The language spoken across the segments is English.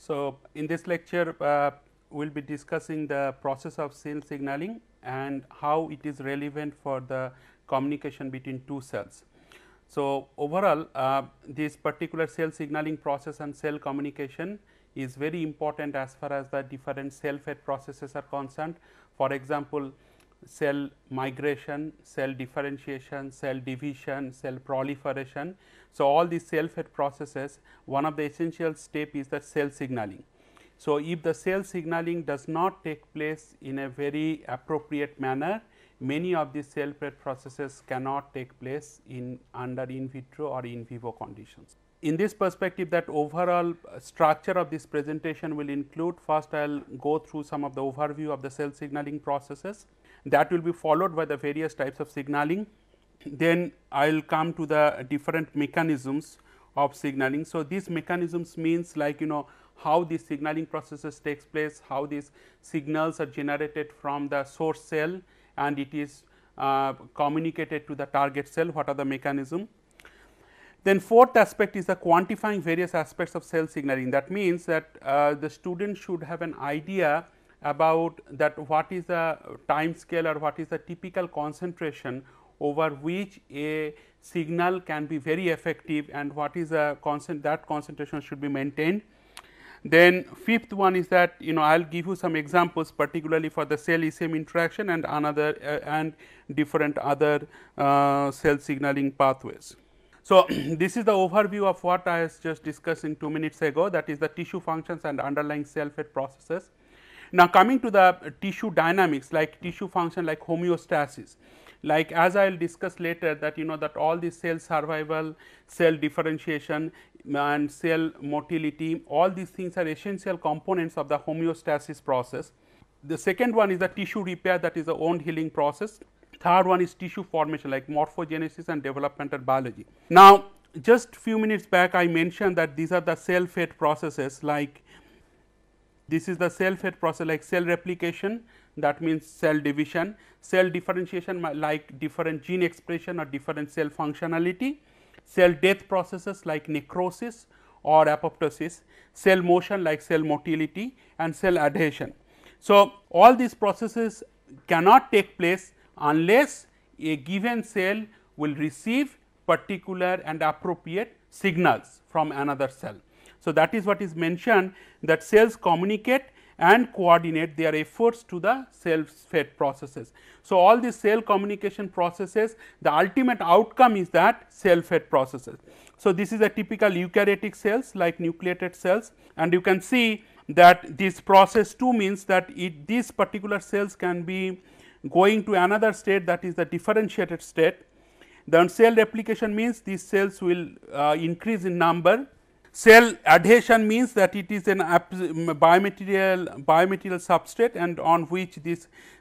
So, in this lecture we will be discussing the process of cell signaling and how it is relevant for the communication between two cells. So, overall this particular cell signaling process and cell communication is very important as far as the different cell fate processes are concerned. For example, cell migration, cell differentiation, cell division, cell proliferation. So, all these cell fate processes, one of the essential step is the cell signaling. So, if the cell signaling does not take place in a very appropriate manner, many of these cell fate processes cannot take place in under in vitro or in vivo conditions. In this perspective, that overall structure of this presentation will include, first I will go through some of the overview of the cell signaling processes, that will be followed by the various types of signaling. Then I will come to the different mechanisms of signaling. So, these mechanisms means like how these signaling processes takes place, how these signals are generated from the source cell and it is communicated to the target cell, what are the mechanism. Then fourth aspect is the quantifying various aspects of cell signaling. That means that the student should have an idea about that what is the time scale or what is the typical concentration over which a signal can be very effective and what is the that concentration should be maintained. Then fifth one is that I will give you some examples particularly for the cell ECM interaction and another and different other cell signaling pathways. So, this is the overview of what I was just discussing 2 minutes ago, that is the tissue functions and underlying cell fate processes. Now, coming to the tissue dynamics like tissue function like homeostasis, like as I will discuss later that that all these cell survival, cell differentiation and cell motility, all these things are essential components of the homeostasis process. The second one is the tissue repair, that is the wound healing process. Third one is tissue formation like morphogenesis and developmental biology. Now, just few minutes back I mentioned that these are the cell fate processes, like this is the cell fate process like cell replication, that means cell division, cell differentiation like different gene expression or different cell functionality, cell death processes like necrosis or apoptosis, cell motion like cell motility and cell adhesion. So, all these processes cannot take place unless a given cell will receive particular and appropriate signals from another cell. So, that is what is mentioned, that cells communicate and coordinate their efforts to the cell fate processes. So, all these cell communication processes, the ultimate outcome is that cell fate processes. So, this is a typical eukaryotic cells like nucleated cells, and you can see that this process 2 means that these particular cells can be going to another state, that is the differentiated state. Then cell replication means these cells will increase in number. Cell adhesion means that it is an biomaterial substrate and on which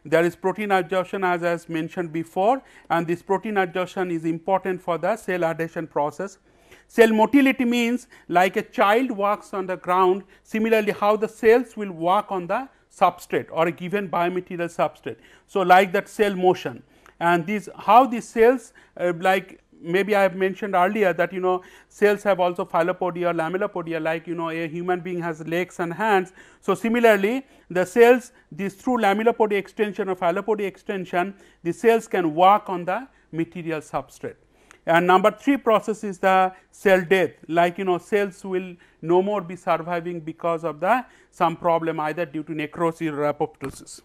there is protein adsorption as mentioned before, and this protein adsorption is important for the cell adhesion process. Cell motility means like a child walks on the ground, similarly how the cells will walk on the substrate or a given biomaterial substrate. So, like that cell motion, and how these cells like maybe I have mentioned earlier that cells have also filopodia or lamellopodia, like a human being has legs and hands. So, similarly the cells through lamellopodia extension or filopodia extension, the cells can walk on the material substrate. And number 3 process is the cell death, like cells will no more be surviving because of some problem either due to necrosis or apoptosis.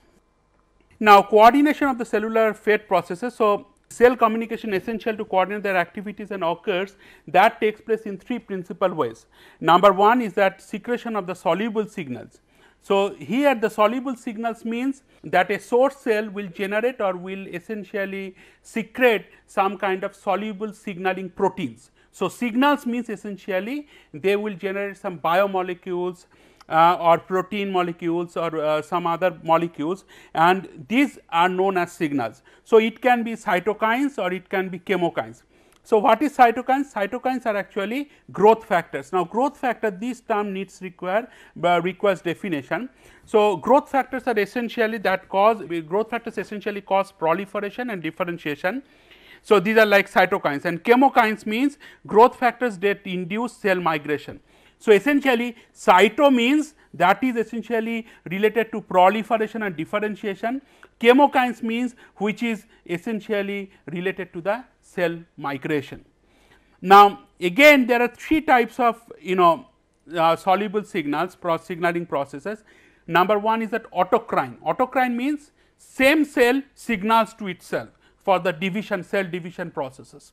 Now, coordination of the cellular fate processes. So, cell communication essential to coordinate their activities and occurs, that takes place in 3 principal ways. Number 1 is that secretion of the soluble signals. So, here the soluble signals means that a source cell will generate or will essentially secrete some kind of soluble signaling proteins. So, signals means essentially they will generate some biomolecules or protein molecules or some other molecules, and these are known as signals. So, it can be cytokines or it can be chemokines. So, what is cytokines? Cytokines are actually growth factors. Now, growth factor, this term requires definition. So, growth factors are essentially essentially cause proliferation and differentiation. So, these are like cytokines, and chemokines means growth factors that induce cell migration. So, essentially cyto means that is essentially related to proliferation and differentiation, chemokines means which is essentially related to the cell migration. Now, again there are three types of soluble signals signaling processes. Number one is that autocrine. Autocrine means same cell signals to itself for the division, cell division processes.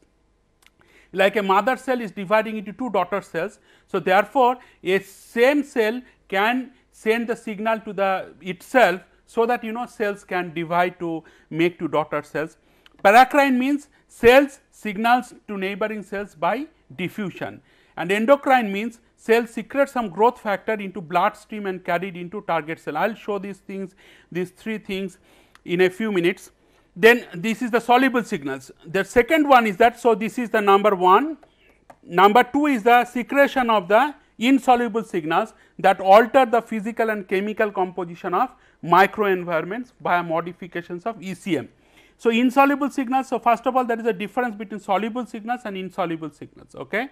Like a mother cell is dividing into two daughter cells. So, therefore, a same cell can send the signal to the itself, so that cells can divide to make two daughter cells. Paracrine means cells signals to neighboring cells by diffusion, and endocrine means cells secrete some growth factor into bloodstream and carried into target cell. I will show these things, these three things in a few minutes. Then this is the soluble signals. The second one is that, so this is the number one. Number two is the secretion of the insoluble signals that alter the physical and chemical composition of microenvironments via modifications of ECM. So, insoluble signals. So, first of all, there is a difference between soluble signals and insoluble signals. Okay.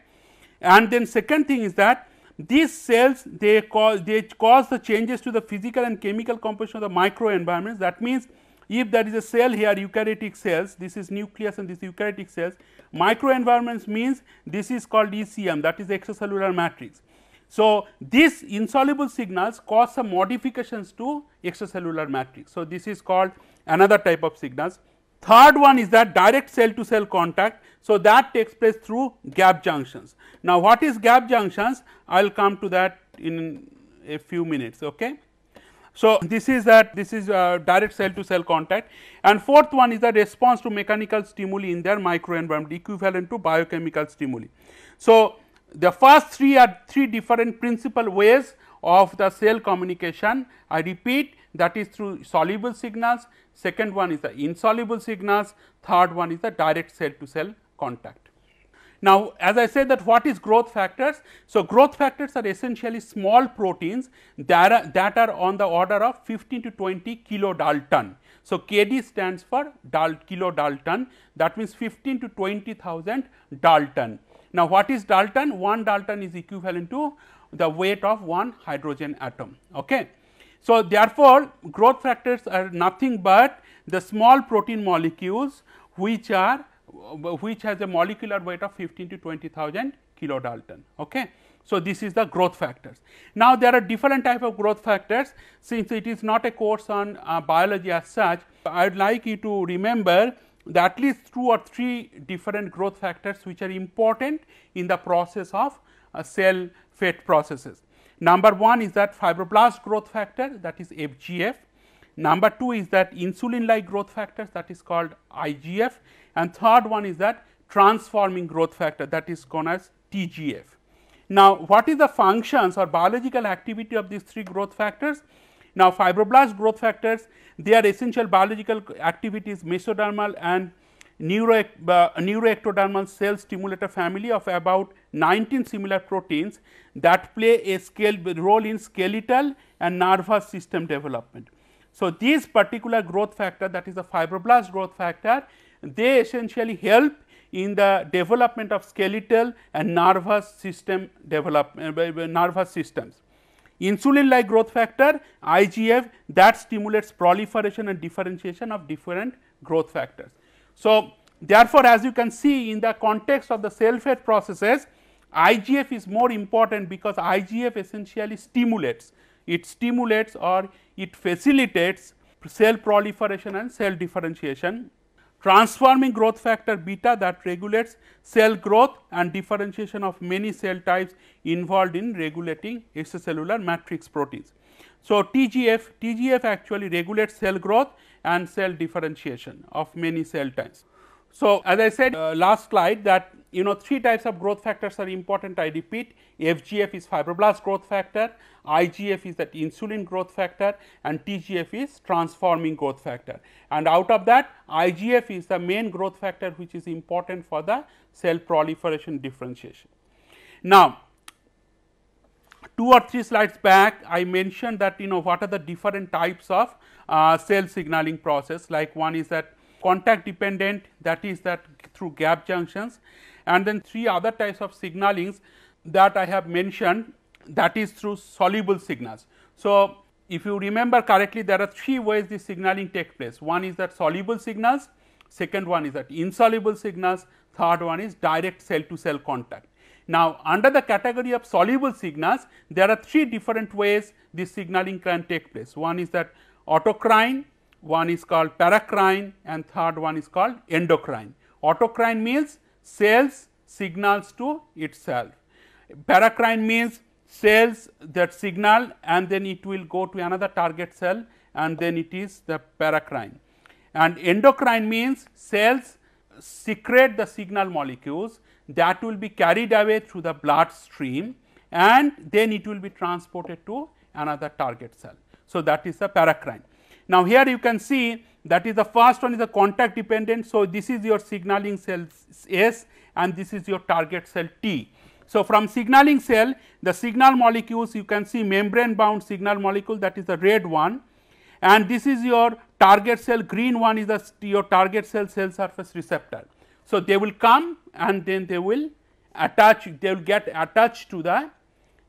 And then second thing is that these cells they cause the changes to the physical and chemical composition of the microenvironments. That means, if there is a cell here, eukaryotic cells, this is nucleus and this eukaryotic cells, microenvironments means this is called ECM, that is extracellular matrix. So, these insoluble signals cause some modifications to extracellular matrix. So, this is called another type of signals. Third one is that direct cell to cell contact. So, that takes place through gap junctions. Now, what is gap junctions? I will come to that in a few minutes. Okay. So, this is direct cell to cell contact, and fourth one is the response to mechanical stimuli in their microenvironment equivalent to biochemical stimuli. So, the first three are three different principal ways of the cell communication. I repeat, that is through soluble signals, second one is the insoluble signals, third one is the direct cell to cell contact. Now, as I said that what is growth factors? So, growth factors are essentially small proteins that are on the order of 15 to 20 kilodalton. So, KD stands for kilodalton, that means 15 to 20,000 dalton. Now, what is dalton? 1 dalton is equivalent to the weight of one hydrogen atom. Okay. So, therefore, growth factors are nothing but the small protein molecules which has a molecular weight of 15 to 20,000 kilodalton. Okay. So, this is the growth factors. Now, there are different type of growth factors. Since it is not a course on biology as such, I would like you to remember that at least 2 or 3 different growth factors which are important in the process of cell fate processes. Number one is that fibroblast growth factor, that is FGF. Number two is that insulin like growth factors, that is called IGF, and third one is that transforming growth factor, that is known as TGF. Now, what is the functions or biological activity of these three growth factors? Now, fibroblast growth factors, their essential biological activities mesodermal and neuroectodermal cell stimulator family of about 19 similar proteins that play a role in skeletal and nervous system development. So, these particular growth factor, that is the fibroblast growth factor, they essentially help in the development of skeletal and nervous system nervous systems. Insulin like growth factor IGF, that stimulates proliferation and differentiation of different growth factors. So, therefore, as you can see in the context of the cell fate processes, IGF is more important because IGF essentially stimulates, or it facilitates cell proliferation and cell differentiation. Transforming growth factor beta, that regulates cell growth and differentiation of many cell types involved in regulating extracellular matrix proteins. So, TGF actually regulates cell growth and cell differentiation of many cell types. So, as I said last slide that 3 types of growth factors are important. I repeat, FGF is fibroblast growth factor, IGF is that insulin growth factor, and TGF is transforming growth factor. And out of that, IGF is the main growth factor which is important for the cell proliferation differentiation. Now, 2 or 3 slides back I mentioned that what are the different types of cell signaling process, like one is that contact dependent, that is that through gap junctions, and then 3 other types of signalings that I have mentioned. that is through soluble signals. So, if you remember correctly, there are three ways this signaling takes place. One is that soluble signals, second one is that insoluble signals, third one is direct cell to cell contact. Now, under the category of soluble signals, there are three different ways this signaling can take place. One is that autocrine, one is called paracrine, and third one is called endocrine. Autocrine means cells signals to itself. Paracrine means cells that signal and then it will go to another target cell and then it is the paracrine. And endocrine means cells secrete the signal molecules that will be carried away through the blood stream and then it will be transported to another target cell. So, that is the paracrine. Now, here you can see that is the first one is the contact dependent. So, this is your signaling cell S and this is your target cell T. So, from signaling cell the signal molecules you can see membrane bound signal molecule, that is the red one, and this is your target cell, green one is the your target cell surface receptor. So, they will come and then they will attach, they will get attached to the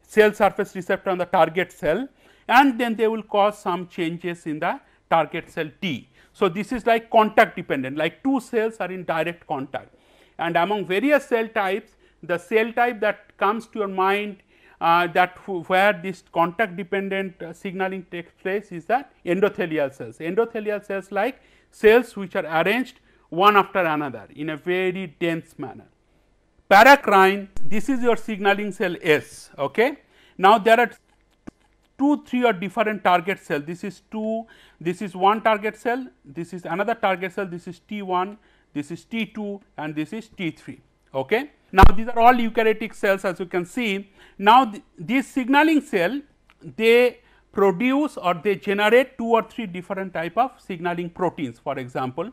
cell surface receptor on the target cell and then they will cause some changes in the target cell T. So, this is like contact dependent, like two cells are in direct contact, and among various cell types the cell type that comes to your mind that where this contact dependent signaling takes place is that endothelial cells. Endothelial cells like cells which are arranged one after another in a very dense manner. Paracrine, this is your signaling cell S. Okay. Now, there are 2, 3 or different target cell. This is 2, this is one target cell, this is another target cell, this is T1, this is T2 and this is T3. Okay. Now, these are all eukaryotic cells as you can see. Now, this signaling cell they produce or they generate 2 or 3 different type of signaling proteins for example.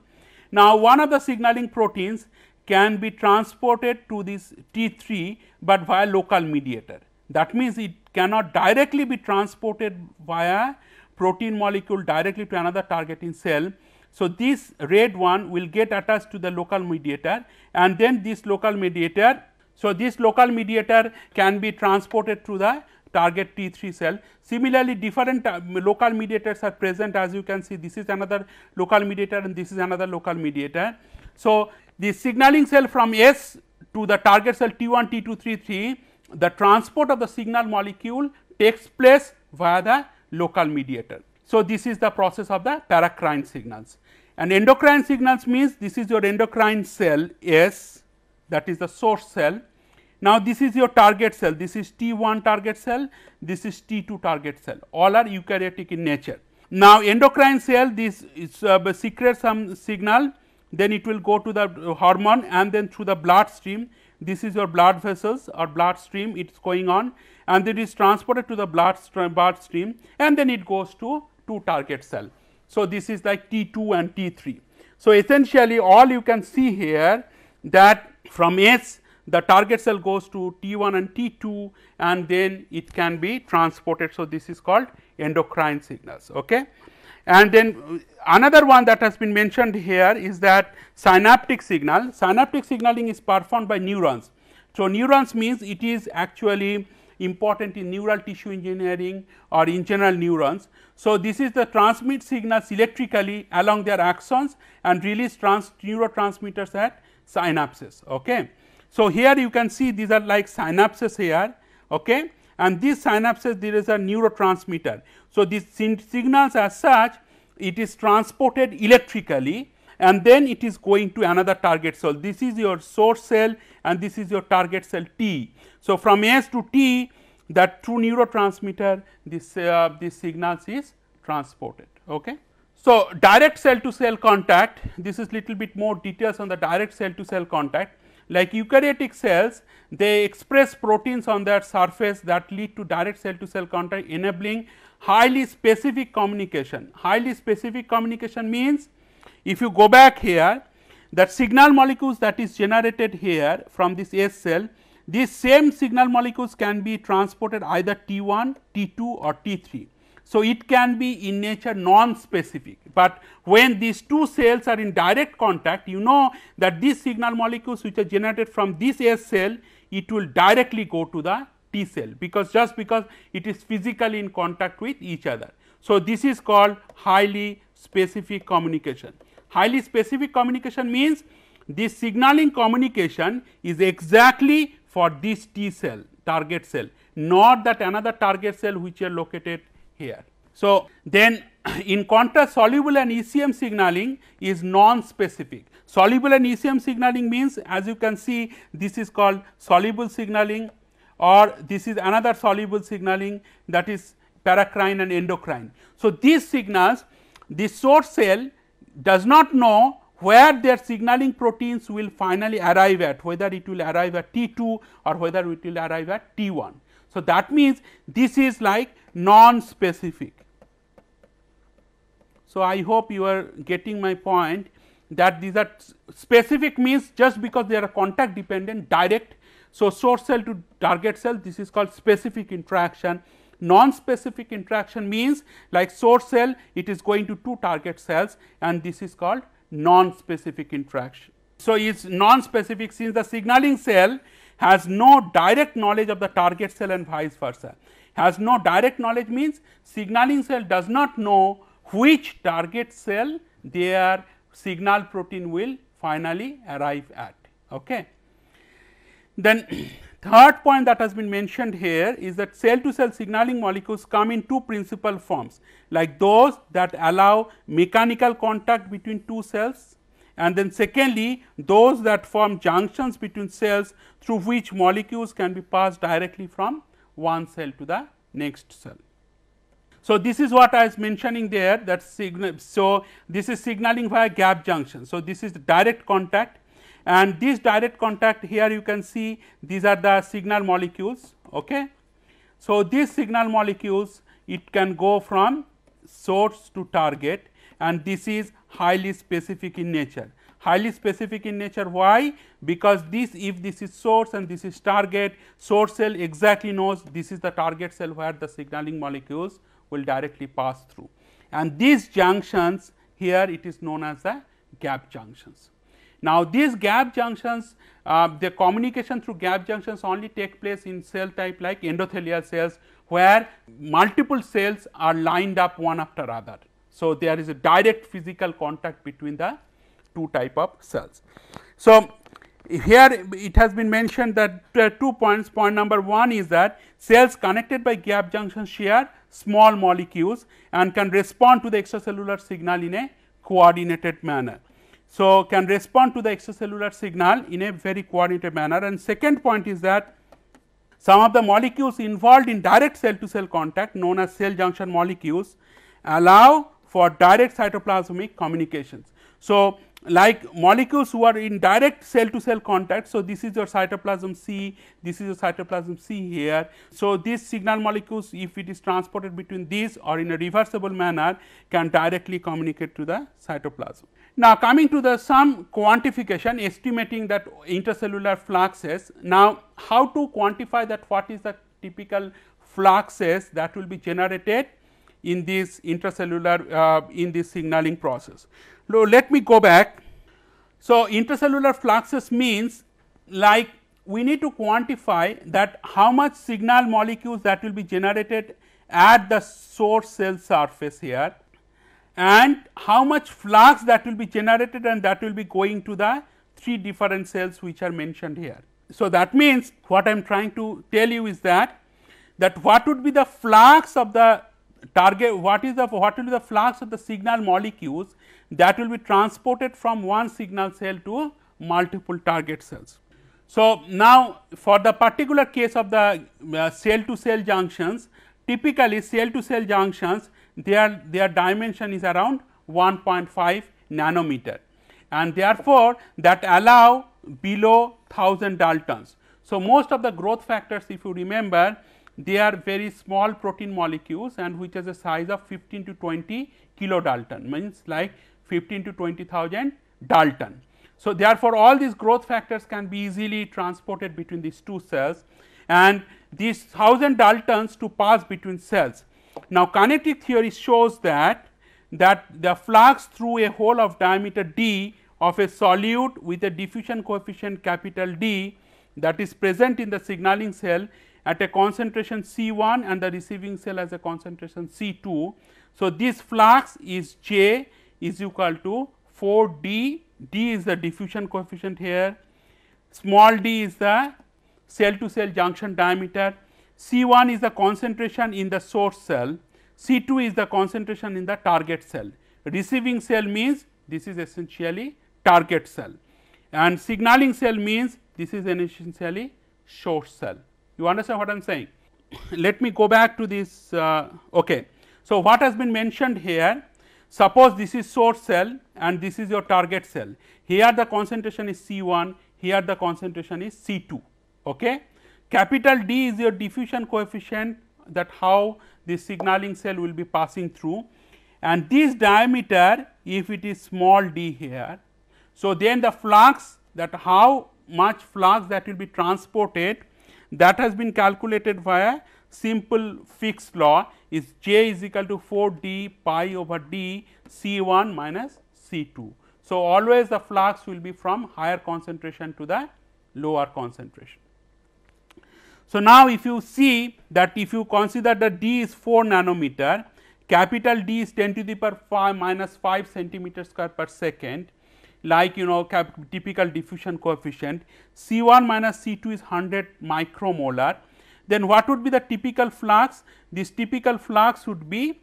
Now, one of the signaling proteins can be transported to this T3, but via local mediator. That means, it cannot directly be transported via protein molecule directly to another targeting cell. So, this red one will get attached to the local mediator and then this local mediator. So, this local mediator can be transported to the target T3 cell. Similarly, different local mediators are present, as you can see, this is another local mediator and this is another local mediator. So, the signaling cell from S to the target cell T1, T2, T3, the transport of the signal molecule takes place via the local mediator. So, this is the process of the paracrine signals, and endocrine signals means this is your endocrine cell S, that is the source cell. Now, this is your target cell, this is T1 target cell, this is T2 target cell, all are eukaryotic in nature. Now, endocrine cell this is secretes some signal, then it will go to the hormone and then through the blood stream. This is your blood vessels or blood stream, it is going on and then it is transported to the blood stream and then it goes to target cell. So, this is like T2 and T3. So, essentially all you can see here that from S the target cell goes to T1 and T2 and then it can be transported. So, this is called endocrine signals. Okay. And then another one that has been mentioned here is that synaptic signal. Synaptic signaling is performed by neurons. So, neurons means it is actually important in neural tissue engineering or in general neurons. So, this is the transmit signals electrically along their axons and release neurotransmitters at synapses. Okay. So, here you can see these are like synapses here, okay, and these synapses there is a neurotransmitter. So, these signals as such it is transported electrically and then it is going to another target cell. This is your source cell and this is your target cell T. So, from S to T that through neurotransmitter this signals is transported. Okay. So, direct cell to cell contact, this is little bit more details on the direct cell to cell contact. Like eukaryotic cells, they express proteins on their surface that lead to direct cell to cell contact, enabling highly specific communication. Highly specific communication means if you go back here, that signal molecules that is generated here from this S cell, these same signal molecules can be transported either T1, T2 or T3. So, it can be in nature non-specific, but when these two cells are in direct contact, you know that these signal molecules which are generated from this S cell, it will directly go to the T cell, because just because it is physically in contact with each other. So, this is called highly specific communication. Highly specific communication means this signaling communication is exactly for this T cell, target cell, not that another target cell which are located here. So, then in contrast, soluble and ECM signaling is non-specific. Soluble and ECM signaling means, as you can see, this is called soluble signaling, or this is another soluble signaling, that is paracrine and endocrine. So, these signals, the source cell does not know where their signaling proteins will finally arrive at, whether it will arrive at T2 or whether it will arrive at T1. So, that means this is like non-specific. So, I hope you are getting my point, that these are specific means just because they are contact dependent, direct. So, source cell to target cell, this is called specific interaction. Non-specific interaction means like source cell, it is going to two target cells, and this is called non-specific interaction. So, it is non-specific since the signaling cell has no direct knowledge of the target cell and vice versa. Has no direct knowledge means signaling cell does not know which target cell their signal protein will finally arrive at. Okay. Then third point that has been mentioned here is that cell to cell signaling molecules come in two principal forms, like those that allow mechanical contact between two cells, and then secondly those that form junctions between cells through which molecules can be passed directly from one cell to the next cell. So, this is what I was mentioning there, that signal. So, this is signaling via gap junction. So, this is direct contact, and this direct contact here you can see these are the signal molecules. Okay. So, these signal molecules, it can go from source to target, and this is highly specific in nature. Highly specific in nature, why? Because this, if this is source and this is target, source cell exactly knows this is the target cell where the signaling molecules will directly pass through, and these junctions here it is known as the gap junctions. Now, these gap junctions, the communication through gap junctions only take place in cell type like endothelial cells, where multiple cells are lined up one after other. So, there is a direct physical contact between the two type of cells. So, here it has been mentioned that 2 points. Point number 1 is that cells connected by gap junctions share small molecules and can respond to the extracellular signal in a coordinated manner. So, can respond to the extracellular signal in a very coordinated manner. And second point is that some of the molecules involved in direct cell to cell contact, known as cell junction molecules, allow for direct cytoplasmic communications. So, like molecules who are in direct cell to cell contact. So, this is your cytoplasm C, this is your cytoplasm C here. So, these signal molecules, if it is transported between these or in a reversible manner, can directly communicate to the cytoplasm. Now, coming to the some quantification, estimating that intracellular fluxes. Now, how to quantify that, what is the typical fluxes that will be generated in this intracellular in this signaling process. So, let me go back. So, intracellular fluxes means like we need to quantify that how much signal molecules that will be generated at the source cell surface here, and how much flux that will be generated, and that will be going to the 3 different cells which are mentioned here. So, that means what I am trying to tell you is that what would be the flux of the target, what will be the flux of the signal molecules that will be transported from one signal cell to multiple target cells. So, now for the particular case of the cell to cell junctions, typically cell to cell junctions, their dimension is around 1.5 nanometer, and therefore, that allow below 1000 Daltons. So, most of the growth factors, if you remember, they are very small protein molecules, and which has a size of 15 to 20 kilodalton, means like 15 to 20,000 Dalton. So, therefore, all these growth factors can be easily transported between these two cells, and these 1000 Daltons to pass between cells. Now, kinetic theory shows that the flux through a hole of diameter d of a solute with a diffusion coefficient capital D that is present in the signaling cell, at a concentration C1 and the receiving cell has a concentration C2. So, this flux is J is equal to 4 D, D is the diffusion coefficient here, small d is the cell to cell junction diameter, C1 is the concentration in the source cell, C2 is the concentration in the target cell. Receiving cell means this is essentially target cell, and signaling cell means this is an essentially source cell. You understand what I am saying? Let me go back to this. Okay. So, what has been mentioned here, suppose this is source cell and this is your target cell. Here the concentration is C1, here the concentration is C2. Okay. Capital D is your diffusion coefficient, that how this signaling cell will be passing through, and this diameter if it is small d here. So, then the flux, that how much flux that will be transported, that has been calculated via simple Fick's law, is J is equal to 4 d pi over d C1 minus C2. So, always the flux will be from higher concentration to the lower concentration. So, now if you see that if you consider that d is 4 nanometer, capital D is 10 to the power 5 minus 5 centimeter square per second, like typical diffusion coefficient, C1 minus C2 is 100 micromolar. Then what would be the typical flux? This typical flux would be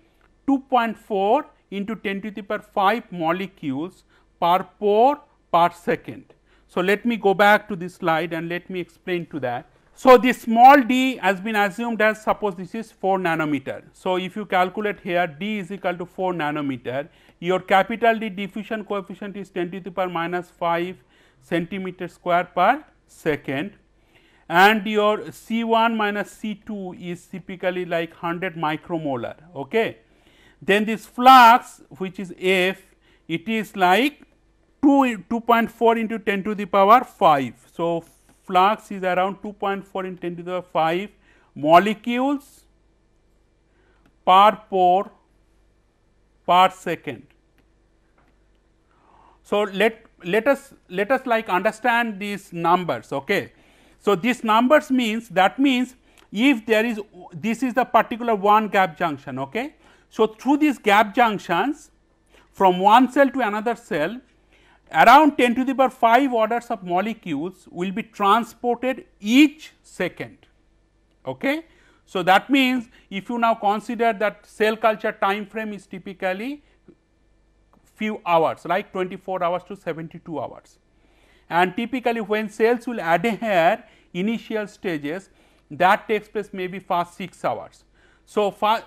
2.4 into 10 to the power 5 molecules per pore per second. So, let me go back to this slide and let me explain to that. So, this small d has been assumed as, suppose this is 4 nanometer. So, if you calculate here d is equal to 4 nanometer, your capital D diffusion coefficient is 10 to the power minus 5 centimeter square per second, and your C1 minus C2 is typically like 100 micromolar. Okay. Then this flux, which is F, it is like 2.4 into 10 to the power 5. So, flux is around 2.4 into 10 to the power 5 molecules per pore per second. So, let us like understand these numbers. Okay. So, these numbers means, that means if there is, this is the particular one gap junction. Okay. So, through these gap junctions from one cell to another cell, around 10 to the power 5 orders of molecules will be transported each second. Okay. So, that means if you now consider that cell culture time frame is typically few hours, like 24 hours to 72 hours, and typically when cells will adhere initial stages, that takes place maybe for 6 hours. So, for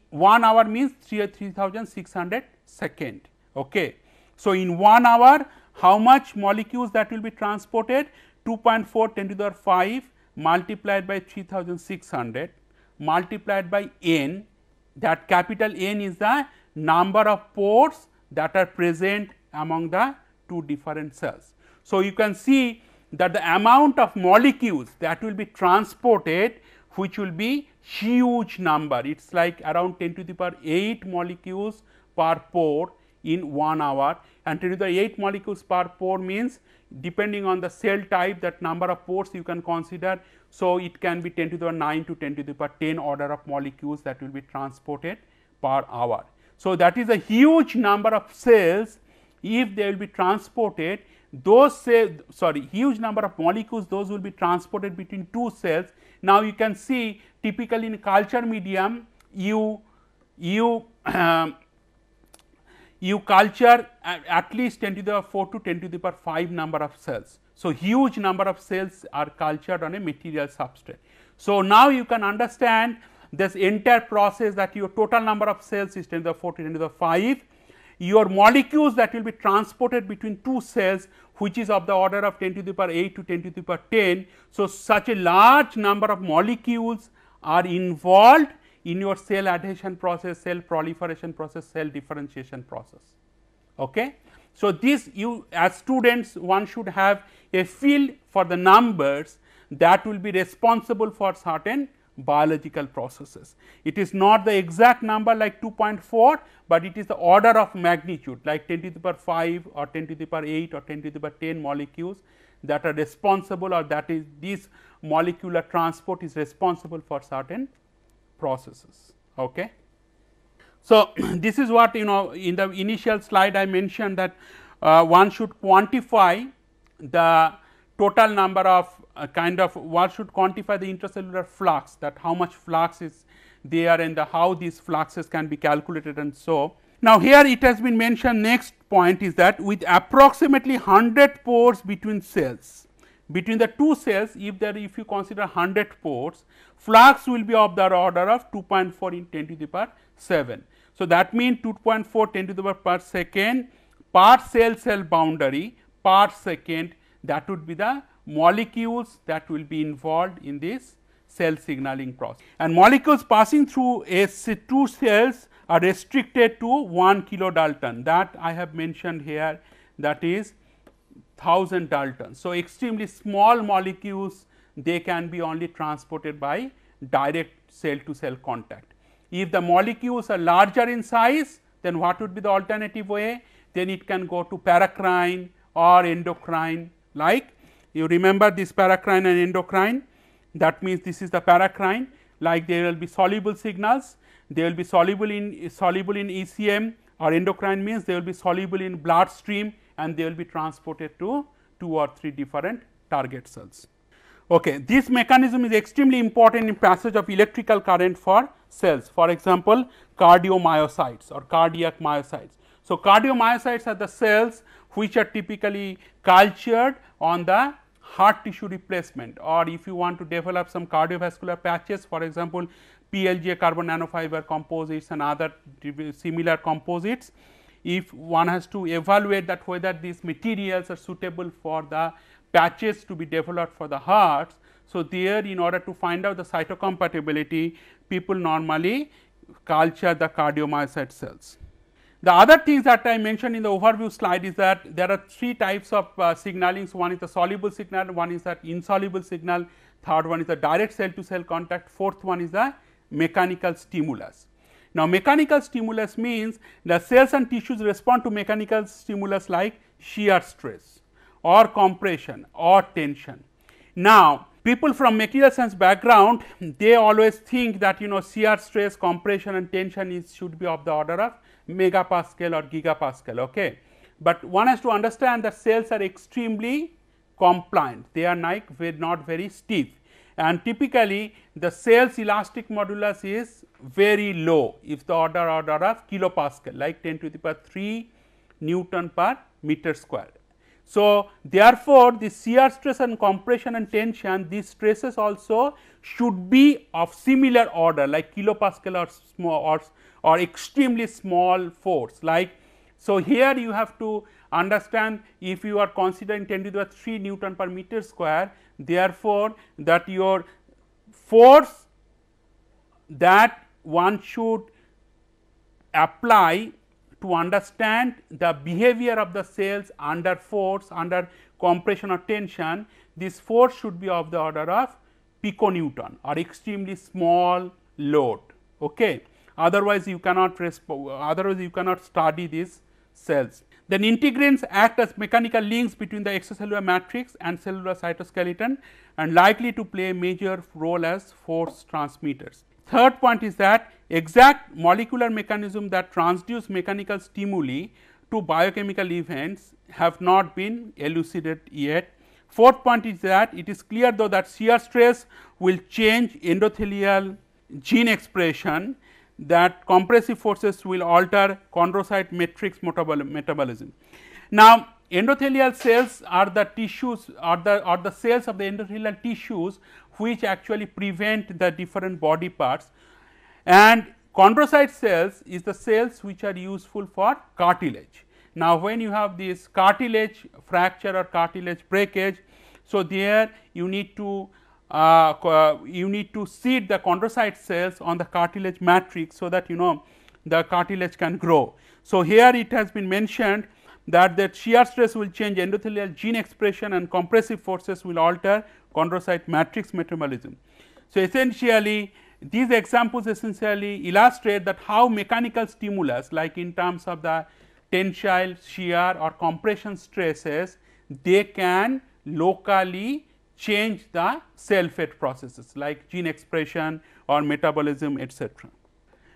1 hour means 3600 second. Okay. So, in 1 hour how much molecules that will be transported? 2.4 10 to the power 5 multiplied by 3600 multiplied by n, that capital N is the number of pores that are present among the two different cells. So, you can see that the amount of molecules that will be transported, which will be huge number, it is like around 10 to the power 8 molecules per pore in 1 hour, and 10 to the 8 molecules per pore means depending on the cell type, that number of pores you can consider. So, it can be 10 to the power 9 to 10 to the power 10 order of molecules that will be transported per hour. So, that is a huge number of cells. If they will be transported, those huge number of molecules, those will be transported between two cells. Now, you can see typically in culture medium you culture at least 10 to the power 4 to 10 to the power 5 number of cells. So, huge number of cells are cultured on a material substrate. So, now you can understand this entire process, that your total number of cells is 10 to the power 4 to 10 to the power 5. Your molecules that will be transported between two cells, which is of the order of 10 to the power 8 to 10 to the power 10. So, such a large number of molecules are involved in your cell adhesion process, cell proliferation process, cell differentiation process. Okay. So, this you as students, one should have a feel for the numbers that will be responsible for certain biological processes. It is not the exact number like 2.4, but it is the order of magnitude like 10 to the power 5 or 10 to the power 8 or 10 to the power 10 molecules that are responsible, or that is these molecular transport is responsible for certain processes. Okay. So, this is what in the initial slide I mentioned that one should quantify the total number of one should quantify the intracellular flux, that how much flux is there and how these fluxes can be calculated and so. Now, here it has been mentioned, next point is that with approximately 100 pores between cells, between the two cells, if you consider 100 pores, flux will be of the order of 2.4 in 10 to the power 7. So, that means 2.4 10 to the power per second per cell boundary per second, that would be the molecules that will be involved in this cell signaling process. And molecules passing through two cells are restricted to 1 kilodalton, that I have mentioned here, that is 1000 daltons. So, extremely small molecules, they can be only transported by direct cell to cell contact. If the molecules are larger in size, then what would be the alternative way? Then it can go to paracrine or endocrine, like you remember this paracrine and endocrine, that means this is the paracrine, like there will be soluble signals, they will be soluble in ECM, or endocrine means they will be soluble in bloodstream and they will be transported to 2 or 3 different target cells. Okay. This mechanism is extremely important in passage of electrical current for cells, for example, cardiomyocytes or cardiac myocytes. So, cardiomyocytes are the cells which are typically cultured on the heart tissue replacement, or if you want to develop some cardiovascular patches, for example, PLGA carbon nanofiber composites and other similar composites. If one has to evaluate that whether these materials are suitable for the patches to be developed for the hearts. So, there in order to find out the cytocompatibility, people normally culture the cardiomyocyte cells. The other things that I mentioned in the overview slide is that there are 3 types of signalings. One is the soluble signal, one is that insoluble signal, third one is the direct cell to cell contact, fourth one is the mechanical stimulus. Now, mechanical stimulus means the cells and tissues respond to mechanical stimulus like shear stress or compression or tension. Now, people from material science background, they always think that shear stress, compression and tension should be of the order of megapascal or gigapascal. Okay. But one has to understand that cells are extremely compliant, they are not very stiff, and typically the cell's elastic modulus is very low, if the order of kilopascal, like 10 to the power 3 Newton per meter square. So, therefore, the shear stress and compression and tension, these stresses also should be of similar order, like kilopascal or small or extremely small force, like. So, here you have to understand, if you are considering 10 to the power 3 Newton per meter square, therefore, that your force that one should apply to understand the behavior of the cells under force, under compression or tension, this force should be of the order of piconewton or extremely small load. Okay. Otherwise, you cannot study these cells. Then integrins act as mechanical links between the extracellular matrix and cellular cytoskeleton and likely to play a major role as force transmitters. Third point is that exact molecular mechanism that transduce mechanical stimuli to biochemical events have not been elucidated yet. Fourth point is that it is clear though that shear stress will change endothelial gene expression, that compressive forces will alter chondrocyte matrix metabolism. Now, endothelial cells are the tissues or the cells of the endothelial tissues which actually prevent the different body parts, and chondrocyte cells is the cells which are useful for cartilage. Now, when you have this cartilage fracture or cartilage breakage, so there you need to seed the chondrocyte cells on the cartilage matrix, so that the cartilage can grow. So, here it has been mentioned that shear stress will change endothelial gene expression and compressive forces will alter chondrocyte matrix metabolism. So, essentially these examples essentially illustrate that how mechanical stimulus, like in terms of the tensile, shear or compression stresses, they can locally change the cell fate processes like gene expression or metabolism, etc.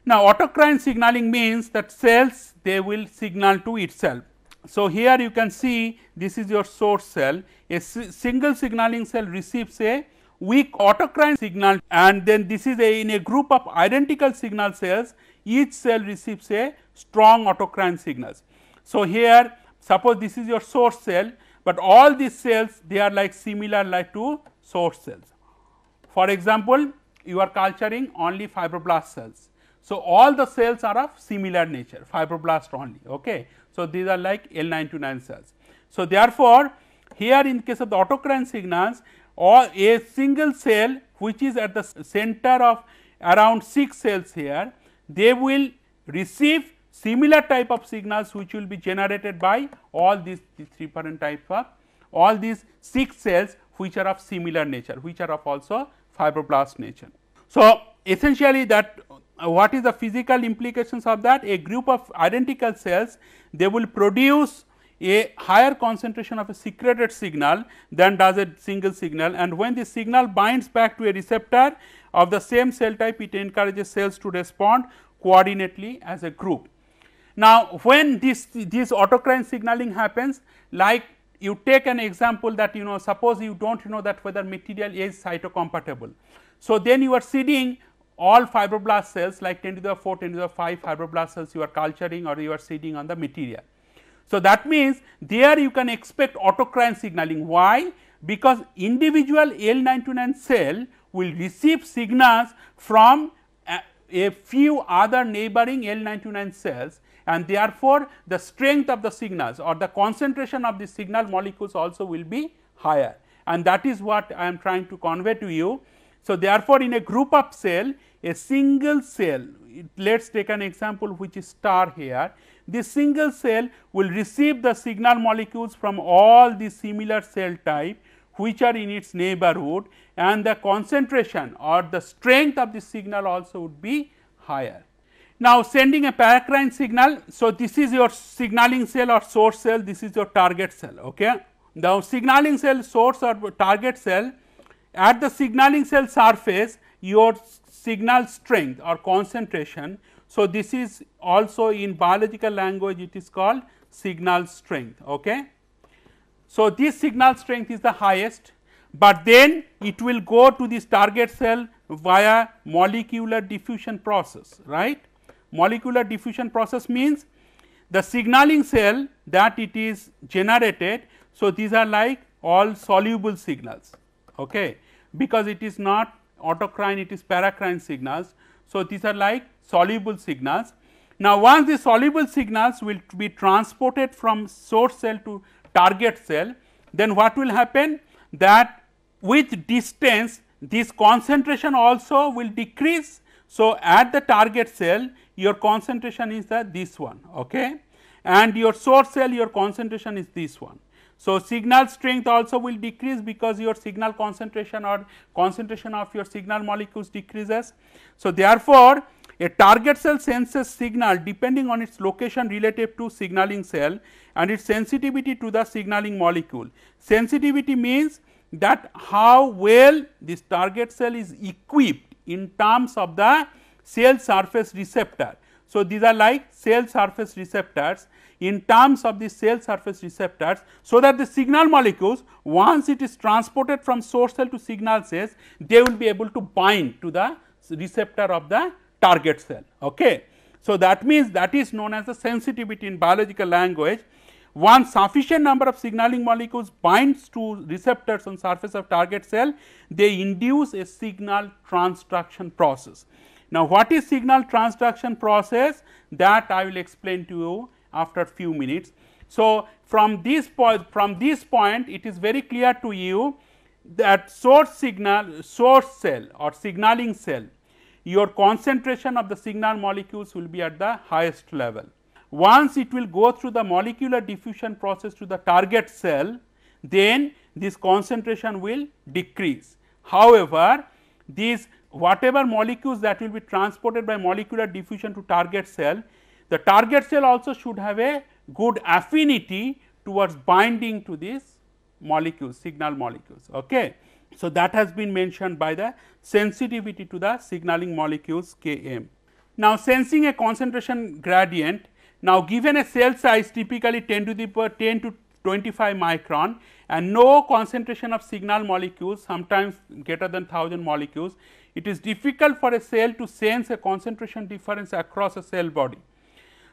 Now, autocrine signaling means that cells they will signal to itself. So, here you can see this is your source cell, a single signaling cell receives a weak autocrine signal, and then this is in a group of identical signal cells, each cell receives a strong autocrine signals. So, here suppose this is your source cell, but all these cells they are like similar like to source cells. For example, you are culturing only fibroblast cells. So, all the cells are of similar nature, fibroblast only. Okay. So, these are like L929 cells. So, therefore, here in case of the autocrine signals, or a single cell which is at the center of around 6 cells here, they will receive similar type of signals which will be generated by all these 3 different types of all these 6 cells which are of similar nature, which are of also fibroblast nature. So, essentially that what is the physical implications of that? A group of identical cells, they will produce a higher concentration of a secreted signal than does a single signal, and when the signal binds back to a receptor of the same cell type, it encourages cells to respond coordinately as a group. Now, when this autocrine signaling happens, like you take an example that suppose you do not know that whether material is cytocompatible. So, then you are seeding all fibroblast cells like 10 to the 4, 10 to the 5 fibroblast cells you are culturing or you are seeding on the material. So, that means there you can expect autocrine signaling. Why? Because individual L929 cell will receive signals from a few other neighboring L929 cells, and therefore, the strength of the signals or the concentration of the signal molecules also will be higher, and that is what I am trying to convey to you. So, therefore, in a group of cell, a single cell, let us take an example which is star here. This single cell will receive the signal molecules from all the similar cell type which are in its neighborhood, and the concentration or the strength of the signal also would be higher. Now, sending a paracrine signal. So, this is your signaling cell or source cell, this is your target cell. Okay. Now, signaling cell, source or target cell, at the signaling cell surface your signal strength or concentration. So, this is also in biological language it is called signal strength. Okay. So, this signal strength is the highest, but then it will go to this target cell via molecular diffusion process, right. Molecular diffusion process means the signaling cell that it is generated. So, these are like all soluble signals, okay, because it is not autocrine, it is paracrine signals. So, these are like soluble signals. Now, once the soluble signals will be transported from source cell to target cell, then what will happen? That with distance this concentration also will decrease. So, at the target cell your concentration is this one, okay, and your source cell your concentration is this one. So, signal strength also will decrease because your signal concentration or concentration of your signal molecules decreases. So, therefore, a target cell senses signal depending on its location relative to signaling cell and its sensitivity to the signaling molecule. Sensitivity means that how well this target cell is equipped in terms of the cell surface receptor. So, these are like cell surface receptors in terms of the cell surface receptors. So, that the signal molecules once it is transported from source cell to signal cells, they will be able to bind to the receptor of the target cell. Okay. So, that means that is known as the sensitivity in biological language. Once sufficient number of signaling molecules binds to receptors on surface of target cell, they induce a signal transduction process. Now, what is signal transduction process? That I will explain to you after few minutes. So, from this point it is very clear to you that source cell or signaling cell, your concentration of the signal molecules will be at the highest level. Once it will go through the molecular diffusion process to the target cell, then this concentration will decrease. However, these whatever molecules that will be transported by molecular diffusion to target cell, the target cell also should have a good affinity towards binding to these molecules, signal molecules. Okay. So, that has been mentioned by the sensitivity to the signaling molecules Km. Now, sensing a concentration gradient, now given a cell size typically 10 to the power 10 to 25 micron and no concentration of signal molecules, sometimes greater than 1000 molecules, it is difficult for a cell to sense a concentration difference across a cell body.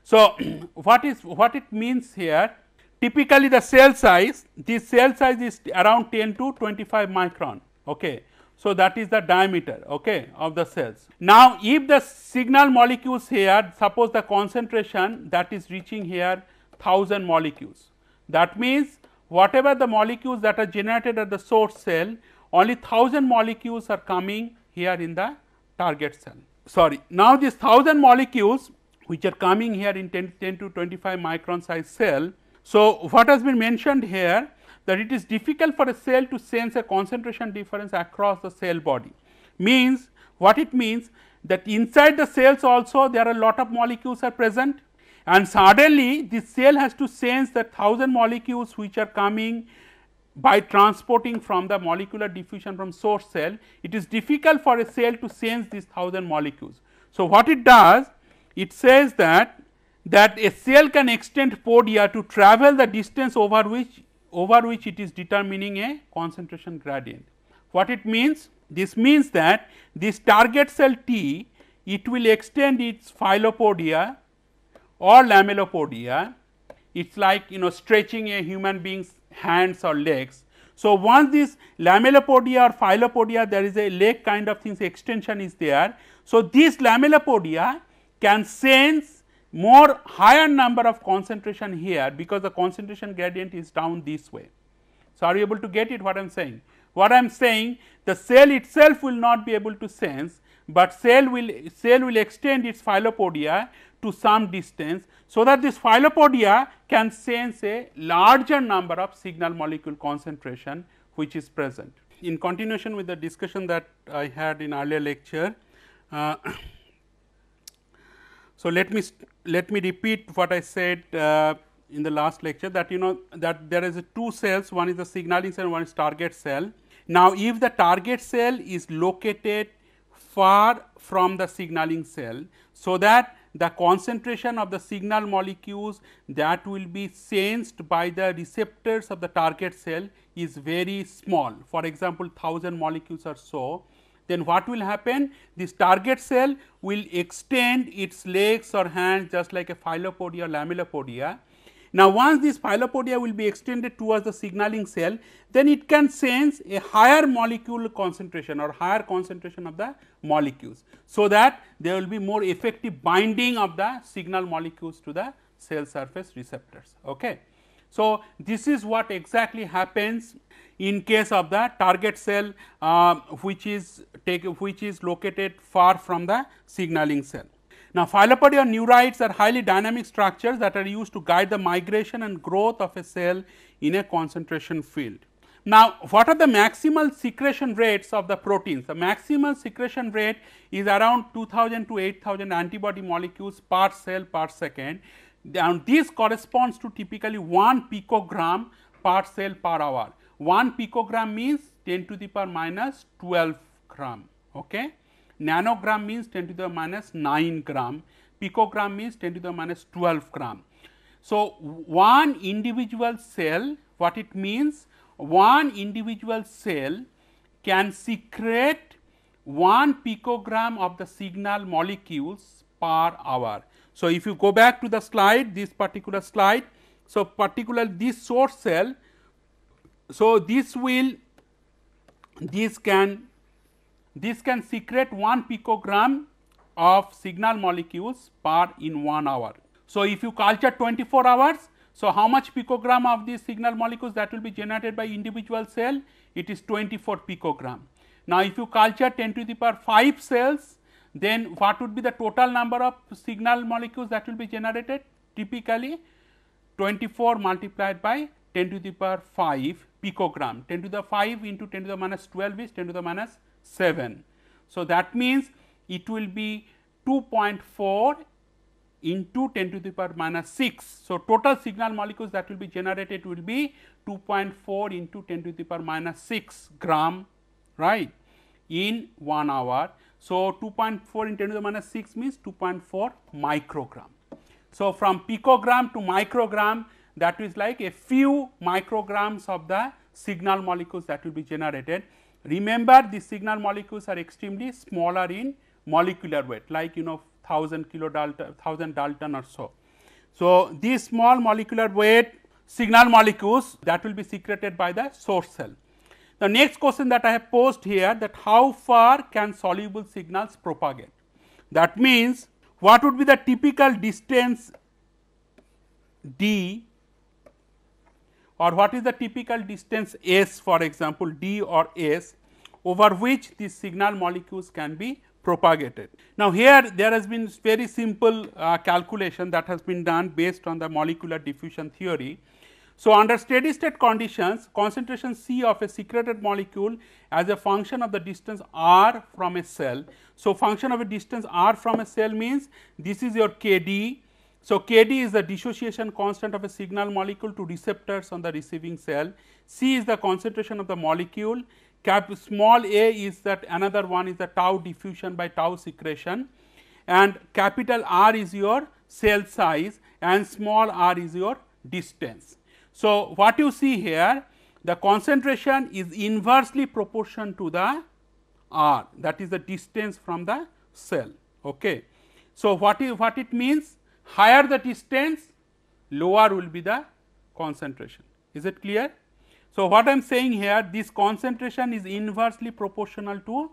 So, what it means here, typically the cell size, this cell size is around 10 to 25 micron. Okay. So, that is the diameter, okay, of the cells. Now, if the signal molecules here, suppose the concentration that is reaching here 1000 molecules, that means whatever the molecules that are generated at the source cell, only 1000 molecules are coming here in the target cell. Sorry, now these 1000 molecules which are coming here in 10 to 25 micron size cell. So, what has been mentioned here, that it is difficult for a cell to sense a concentration difference across the cell body. Means, what it means, that inside the cells also there are a lot of molecules are present, and suddenly this cell has to sense that 1000 molecules which are coming by transporting from the molecular diffusion from source cell. It is difficult for a cell to sense these 1000 molecules. So, what it does, it says that a cell can extend podia to travel the distance over which it is determining a concentration gradient. What it means? This means that this target cell T, it will extend its filopodia or lamellopodia. It is like stretching a human being's hands or legs. So, once this lamellopodia or filopodia, there is a leg kind of things extension is there. So, this lamellopodia can sense more higher number of concentration here, because the concentration gradient is down this way. So, are you able to get it what I am saying? What I am saying, the cell itself will not be able to sense, but cell will extend its filopodia to some distance, so that this filopodia can sense a larger number of signal molecule concentration which is present. In continuation with the discussion that I had in earlier lecture, so let me repeat what I said in the last lecture, that that there is two cells, one is the signaling cell, one is target cell. Now, if the target cell is located far from the signaling cell, so that the concentration of the signal molecules that will be sensed by the receptors of the target cell is very small, for example 1000 molecules or so, then what will happen? This target cell will extend its legs or hands just like a filopodia or lamellopodia. Now, once this filopodia will be extended towards the signaling cell, then it can sense a higher molecule concentration or higher concentration of the molecules, so that there will be more effective binding of the signal molecules to the cell surface receptors. Okay. So, this is what exactly happens in case of the target cell which is located far from the signaling cell. Now, filopodia neurites are highly dynamic structures that are used to guide the migration and growth of a cell in a concentration field. Now, what are the maximal secretion rates of the proteins? The maximal secretion rate is around 2000 to 8000 antibody molecules per cell per second, and this corresponds to typically 1 picogram per cell per hour. 1 picogram means 10 to the power minus 12 gram. Okay. Nanogram means 10 to the minus 9 gram, picogram means 10 to the minus 12 gram. So, one individual cell, what it means? One individual cell can secrete 1 picogram of the signal molecules per hour. So, if you go back to the slide, this particular slide, so particularly this source cell, so this can secrete 1 picogram of signal molecules in 1 hour. So, if you culture 24 hours, so how much picogram of these signal molecules that will be generated by individual cell? It is 24 picogram. Now, if you culture 10 to the power 5 cells, then what would be the total number of signal molecules that will be generated? Typically 24 multiplied by 10 to the power 5 picogram. 10 to the 5 into 10 to the minus 12 is 10 to the minus 7. So, that means it will be 2.4 into 10 to the power minus 6. So, total signal molecules that will be generated will be 2.4 into 10 to the power minus 6 gram right, in 1 hour. So, 2.4 in 10 to the minus 6 means 2.4 microgram. So, from picogram to microgram, that is like a few micrograms of the signal molecules that will be generated. Remember, these signal molecules are extremely smaller in molecular weight, like 1000 kilodalton, 1000 Dalton or so. So, these small molecular weight signal molecules that will be secreted by the source cell. The next question that I have posed here, that how far can soluble signals propagate? That means, what would be the typical distance d, or what is the typical distance s, for example, d or s, over which these signal molecules can be propagated. Now, here there has been very simple calculation that has been done based on the molecular diffusion theory. So, under steady state conditions, concentration C of a secreted molecule as a function of the distance r from a cell. So, function of a distance r from a cell means this is your Kd. So, Kd is the dissociation constant of a signal molecule to receptors on the receiving cell. C is the concentration of the molecule. Small a is that another one is the tau diffusion by tau secretion, and capital R is your cell size and small r is your distance. So, what you see here, the concentration is inversely proportional to the r, that is the distance from the cell. Okay. So, what it means? Higher the distance, lower will be the concentration. Is it clear? So, what I am saying here, this concentration is inversely proportional to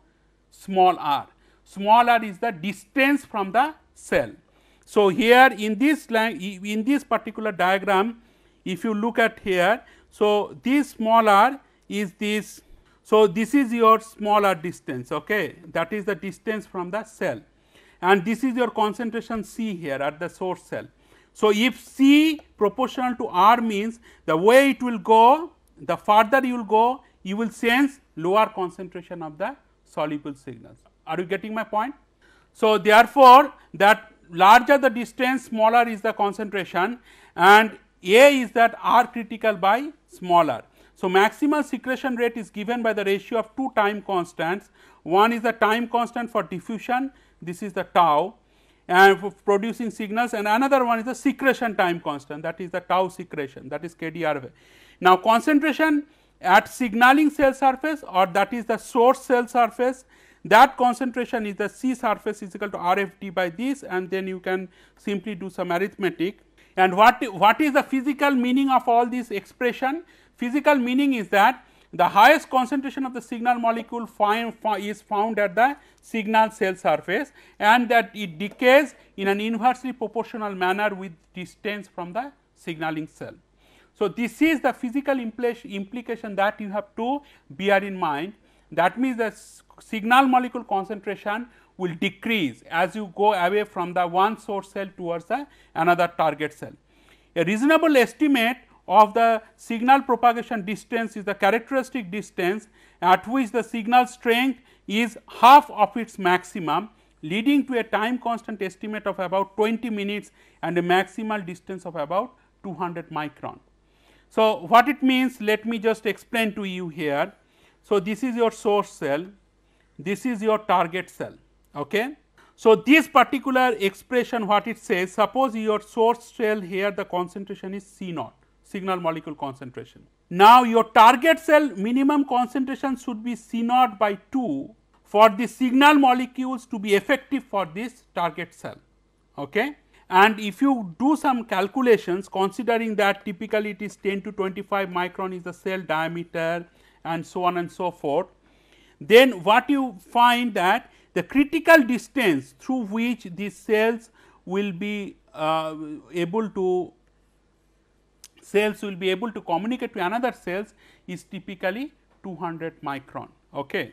small r. Small r is the distance from the cell. So, here in this particular diagram, if you look at here, so this small r is this. So, this is your small r distance, okay, that is the distance from the cell, and this is your concentration C here at the source cell. So, if C proportional to r means the way it will go, the further you will go, you will sense lower concentration of the soluble signals. Are you getting my point? So, therefore, that larger the distance, smaller is the concentration, and A is that R critical by smaller. So, maximal secretion rate is given by the ratio of two time constants. One is the time constant for diffusion, this is the tau, and for producing signals, and another one is the secretion time constant, that is the tau secretion, that is KDRV. Now, concentration at signaling cell surface, or that is the source cell surface, that concentration is the C surface is equal to RFD by this, and then you can simply do some arithmetic. And what is the physical meaning of all this expression? Physical meaning is that the highest concentration of the signal molecule is found at the signal cell surface, and that it decays in an inversely proportional manner with distance from the signaling cell. So, this is the physical implication that you have to bear in mind. That means, the signal molecule concentration will decrease as you go away from the one source cell towards the another target cell. A reasonable estimate of the signal propagation distance is the characteristic distance at which the signal strength is half of its maximum, leading to a time constant estimate of about 20 minutes and a maximal distance of about 200 micron. So, what it means, let me just explain to you here. So, this is your source cell, this is your target cell. Okay. So, this particular expression, what it says, suppose your source cell here the concentration is C naught, signal molecule concentration. Now, your target cell minimum concentration should be C naught by 2 for the signal molecules to be effective for this target cell. Okay. And if you do some calculations, considering that typically it is 10 to 25 micron is the cell diameter and so on and so forth, then what you find that the critical distance through which these cells will be able to communicate to another cells is typically 200 micron. Okay.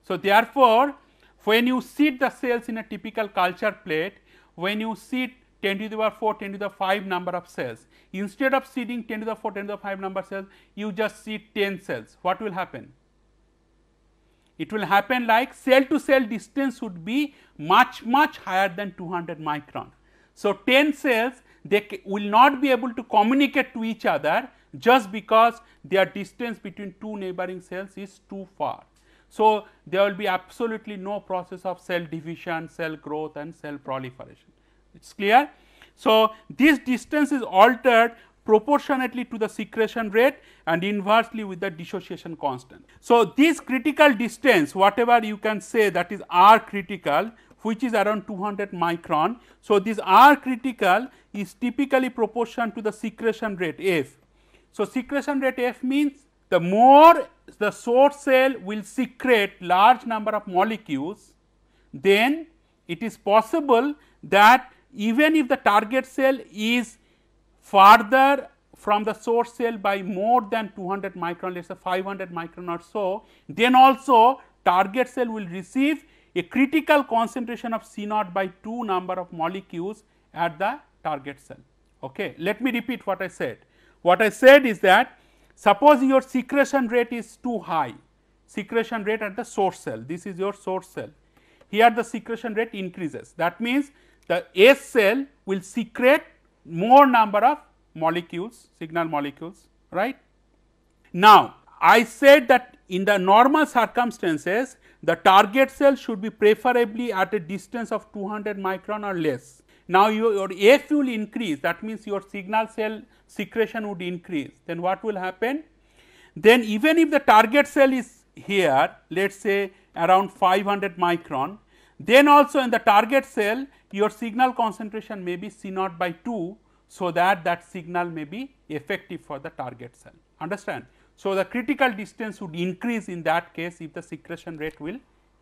So, therefore, when you seed the cells in a typical culture plate, when you seed 10 to the power 4, 10 to the 5 number of cells, instead of seeding 10 to the 4, 10 to the 5 number cells, you just seed 10 cells. What will happen? It will happen like cell to cell distance would be much higher than 200 micron. So, 10 cells they will not be able to communicate to each other just because their distance between two neighboring cells is too far. So, there will be absolutely no process of cell division, cell growth and cell proliferation. It is clear. So, this distance is altered proportionately to the secretion rate and inversely with the dissociation constant. So, this critical distance, whatever you can say, that is R critical, which is around 200 micron. So, this R critical is typically proportional to the secretion rate F. So, secretion rate F means the more the source cell will secrete large number of molecules, then it is possible that even if the target cell is farther from the source cell by more than 200 micron, let us say 500 micron or so, then also target cell will receive a critical concentration of C naught by 2 number of molecules at the target cell. Okay. Let me repeat what I said. What I said is that suppose your secretion rate is too high, secretion rate at the source cell, this is your source cell. Here the secretion rate increases, that means the S cell will secrete more number of molecules, signal molecules, right. Now, I said that in the normal circumstances, the target cell should be preferably at a distance of 200 micron or less. Now, your F will increase, that means your signal cell secretion would increase, then what will happen? Then even if the target cell is here, let us say around 500 micron, then also in the target cell your signal concentration may be C naught by 2, so that that signal may be effective for the target cell, understand. So, the critical distance would increase in that case if the secretion rate will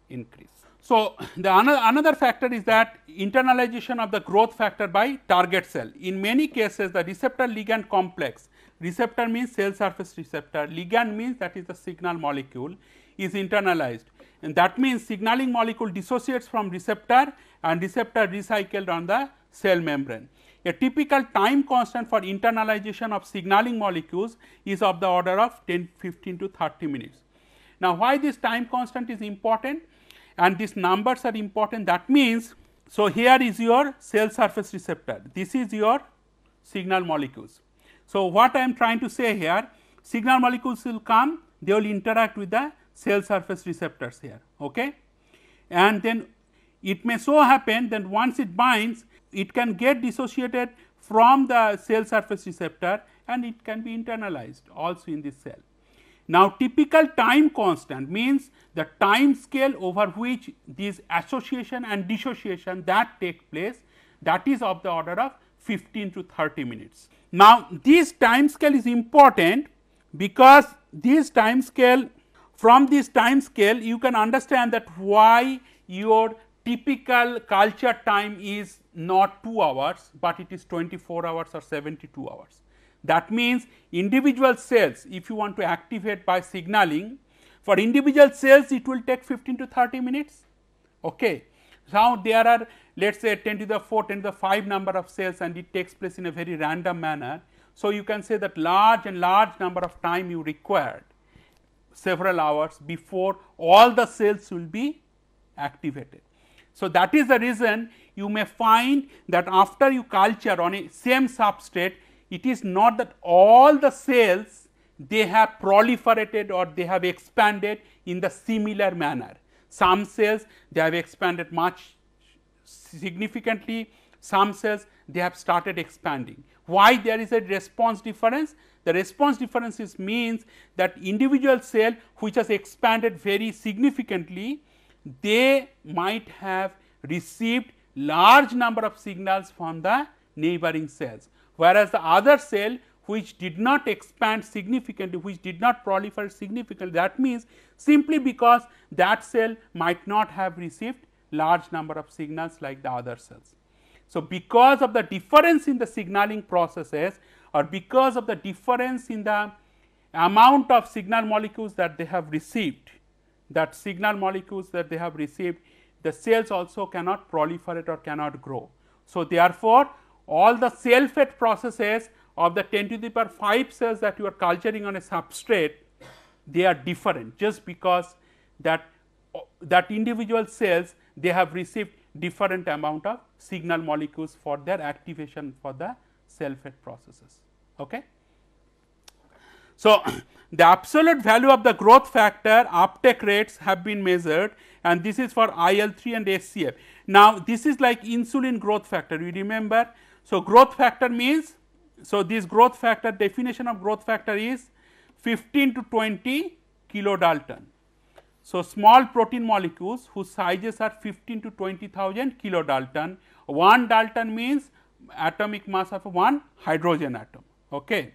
increase. So, the another factor is that internalization of the growth factor by target cell. In many cases the receptor ligand complex, receptor means cell surface receptor, ligand means that is the signal molecule, is internalized, and that means signaling molecule dissociates from receptor and receptor recycled on the cell membrane. A typical time constant for internalization of signaling molecules is of the order of 15 to 30 minutes. Now, why this time constant is important and these numbers are important, that means, so here is your cell surface receptor, this is your signal molecules. So, what I am trying to say here, signal molecules will come, they will interact with the cell surface receptors here, okay. And then it may so happen that once it binds, it can get dissociated from the cell surface receptor and it can be internalized also in this cell. Now, typical time constant means the time scale over which this association and dissociation that take place, that is of the order of 15 to 30 minutes. Now, this time scale is important because this time scale, from this time scale you can understand that why your typical culture time is not 2 hours, but it is 24 hours or 72 hours. That means individual cells, if you want to activate by signaling, for individual cells it will take 15 to 30 minutes. Okay. Now, there are let us say 10 to the 4, 10 to the 5 number of cells and it takes place in a very random manner. So, you can say that large number of time you required, several hours before all the cells will be activated. So, that is the reason you may find that after you culture on a same substrate, it is not that all the cells they have proliferated or they have expanded in the similar manner. Some cells they have expanded much significantly, some cells they have started expanding. Why there is a response difference? The response differences means that individual cell which has expanded very significantly, they might have received large number of signals from the neighboring cells, whereas the other cell which did not expand significantly, which did not proliferate significantly, that means simply because that cell might not have received large number of signals like the other cells. So, because of the difference in the signaling processes or because of the difference in the amount of signal molecules that they have received, that signal molecules that they have received, the cells also cannot proliferate or cannot grow. So, therefore, all the cell fate processes of the 10 to the power 5 cells that you are culturing on a substrate, they are different just because that individual cells they have received different amount of signal molecules for their activation for the cell fate processes. Okay. So, The absolute value of the growth factor uptake rates have been measured, and this is for IL-3 and SCF. Now, this is like insulin growth factor, you remember. So, growth factor means, so this growth factor, definition of growth factor is 15 to 20 kilodalton. So, small protein molecules whose sizes are 15 to 20,000 kilodalton. 1 dalton means atomic mass of one hydrogen atom. Okay.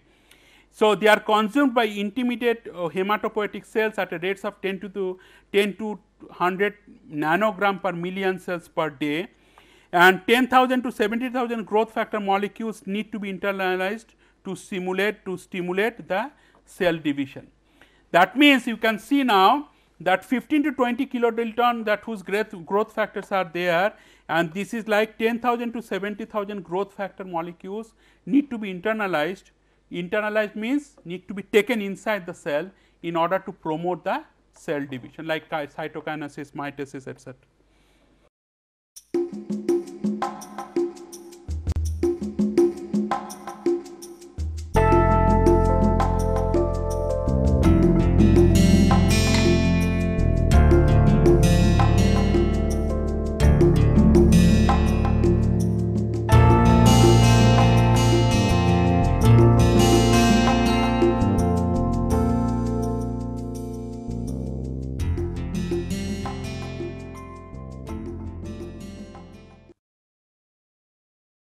So, they are consumed by intermediate hematopoietic cells at a rates of 10 to 100 nanogram per million cells per day, and 10,000 to 70,000 growth factor molecules need to be internalized to stimulate the cell division. That means, you can see now that 15 to 20 kilodalton, that whose growth factors are there, and this is like 10,000 to 70,000 growth factor molecules need to be internalized. Internalized means need to be taken inside the cell in order to promote the cell division, like cytokinesis, mitosis, etc.